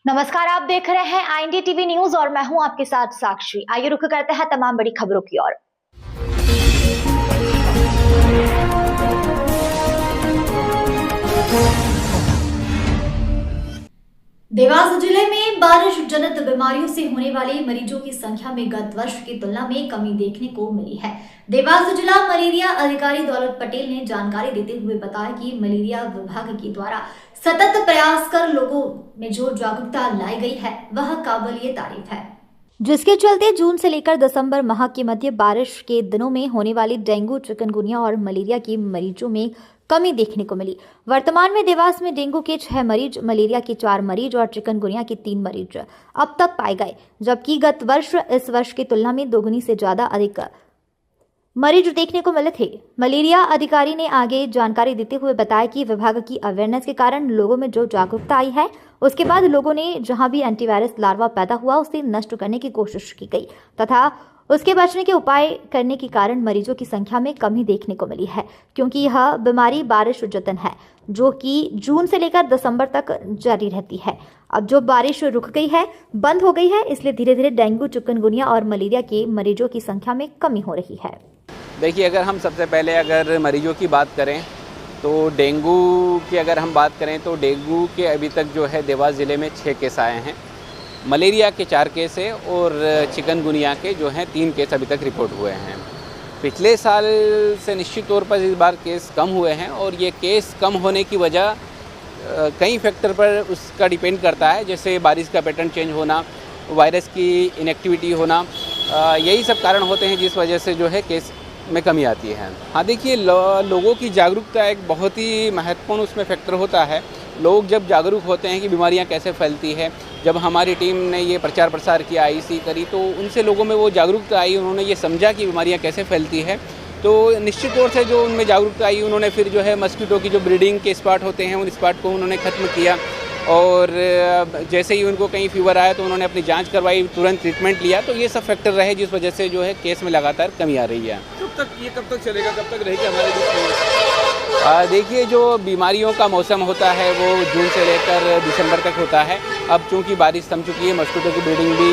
नमस्कार, आप देख रहे हैं आईएनडी टीवी न्यूज और मैं हूं आपके साथ साक्षी। आइए रुक करते हैं तमाम बड़ी खबरों की ओर। देवास जिले में बारिश जनित बीमारियों से होने वाले मरीजों की संख्या में गत वर्ष की तुलना में कमी देखने को मिली है। देवास जिला मलेरिया अधिकारी दौलत पटेल ने जानकारी देते हुए बताया कि मलेरिया विभाग के द्वारा सतत प्रयास कर लोगों में जो जागरूकता लाई गई है वह काबिलिए तारीफ है, जिसके चलते जून से लेकर दिसंबर माह के मध्य बारिश के दिनों में होने वाली डेंगू, चिकनगुनिया और मलेरिया के मरीजों में कमी देखने को मिली। वर्तमान में देवास में डेंगू के 6 मरीज, मलेरिया के 4 मरीज और चिकनगुनिया के 3 मरीज अब तक पाए गए, जबकि गत वर्ष इस वर्ष की तुलना में दोगुनी से ज्यादा अधिक मरीज देखने को मिले थे। मलेरिया अधिकारी ने आगे जानकारी देते हुए बताया कि विभाग की अवेयरनेस के कारण लोगों में जो जागरूकता आई है, उसके बाद लोगों ने जहां भी एंटीवायरस लार्वा पैदा हुआ उसे नष्ट करने की कोशिश की गई तथा उसके बचने के उपाय करने के कारण मरीजों की संख्या में कमी देखने को मिली है, क्योंकि यह बीमारी बारिश जतन है जो कि जून से लेकर दिसंबर तक जारी रहती है। अब जो बारिश रुक गई है, बंद हो गई है, इसलिए धीरे धीरे डेंगू, चिकनगुनिया और मलेरिया के मरीजों की संख्या में कमी हो रही है। देखिए, अगर हम सबसे पहले अगर मरीजों की बात करें तो डेंगू की अगर हम बात करें तो डेंगू के अभी तक जो है देवास ज़िले में 6 केस आए हैं, मलेरिया के 4 केस है और चिकनगुनिया के जो हैं 3 केस अभी तक रिपोर्ट हुए हैं। पिछले साल से निश्चित तौर पर इस बार केस कम हुए हैं और ये केस कम होने की वजह कई फैक्टर पर उसका डिपेंड करता है, जैसे बारिश का पैटर्न चेंज होना, वायरस की इनएक्टिविटी होना, यही सब कारण होते हैं जिस वजह से जो है केस में कमी आती है। हाँ, देखिए, लोगों की जागरूकता एक बहुत ही महत्वपूर्ण उसमें फैक्टर होता है। लोग जब जागरूक होते हैं कि बीमारियां कैसे फैलती है, जब हमारी टीम ने ये प्रचार प्रसार किया, आईसी करी, तो उनसे लोगों में वो जागरूकता आई, उन्होंने ये समझा कि बीमारियां कैसे फैलती है। तो निश्चित तौर से जो उनमें जागरूकता आई, उन्होंने फिर जो है मस्कीटो की जो ब्रीडिंग के स्पॉट होते हैं उन स्पॉट को उन्होंने ख़त्म किया और जैसे ही उनको कहीं फीवर आया तो उन्होंने अपनी जांच करवाई, तुरंत ट्रीटमेंट लिया। तो ये सब फैक्टर रहे जिस वजह से जो है केस में लगातार कमी आ रही है। कब तक चलेगा, कब तक रहेगी हमारे बीच? देखिए, जो बीमारियों का मौसम होता है वो जून से लेकर दिसंबर तक होता है। अब चूंकि बारिश थम चुकी है, मस्कीटो की ब्रीडिंग भी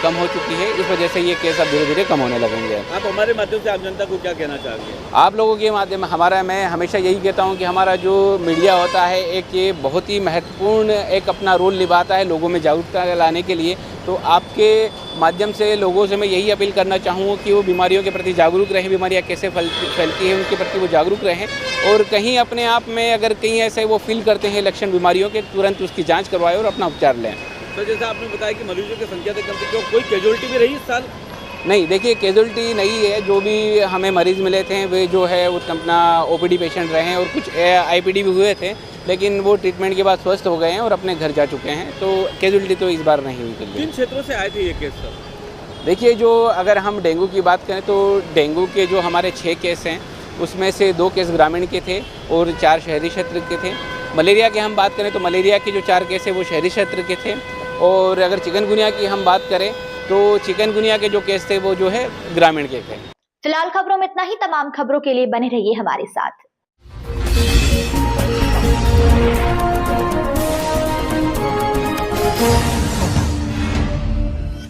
कम हो चुकी है, इस वजह से ये केस अब धीरे धीरे कम होने लगेंगे। आप हमारे माध्यम से आम जनता को क्या कहना चाहेंगे? आप लोगों के माध्यम मैं हमेशा यही कहता हूँ कि हमारा जो मीडिया होता है एक ये बहुत ही महत्वपूर्ण एक अपना रोल निभाता है लोगों में जागरूकता लाने के लिए। तो आपके माध्यम से लोगों से मैं यही अपील करना चाहूँगा कि वो बीमारियों के प्रति जागरूक रहें, बीमारियाँ कैसे फैलती हैं उनके प्रति वो जागरूक रहें और कहीं अपने आप में अगर कहीं ऐसे वो फील करते हैं लक्षण बीमारियों के, तुरंत उसकी जांच करवाएं और अपना उपचार लें। तो जैसा आपने बताया कि मरीजों की संख्या से कम थी, कोई कैजुअलिटी भी रही इस साल? नहीं, देखिए, कैजुअलिटी नहीं है। जो भी हमें मरीज़ मिले थे वे जो है वो अपना ओपीडी पेशेंट रहे हैं और कुछ आईपीडी भी हुए थे, लेकिन वो ट्रीटमेंट के बाद स्वस्थ हो गए हैं और अपने घर जा चुके हैं। तो कैजुअलिटी तो इस बार नहीं हुई। किन क्षेत्रों से आए थे ये केस सर? देखिए, जो अगर हम डेंगू की बात करें तो डेंगू के जो हमारे 6 केस हैं उसमें से 2 केस ग्रामीण के थे और 4 शहरी क्षेत्र के थे। मलेरिया की हम बात करें तो मलेरिया के जो 4 केस है वो शहरी क्षेत्र के थे और अगर चिकनगुनिया की हम बात करें तो चिकनगुनिया के जो केस थे वो जो है ग्रामीण के थे। फिलहाल खबरों में इतना ही। तमाम खबरों के लिए बने रहिए हमारे साथ।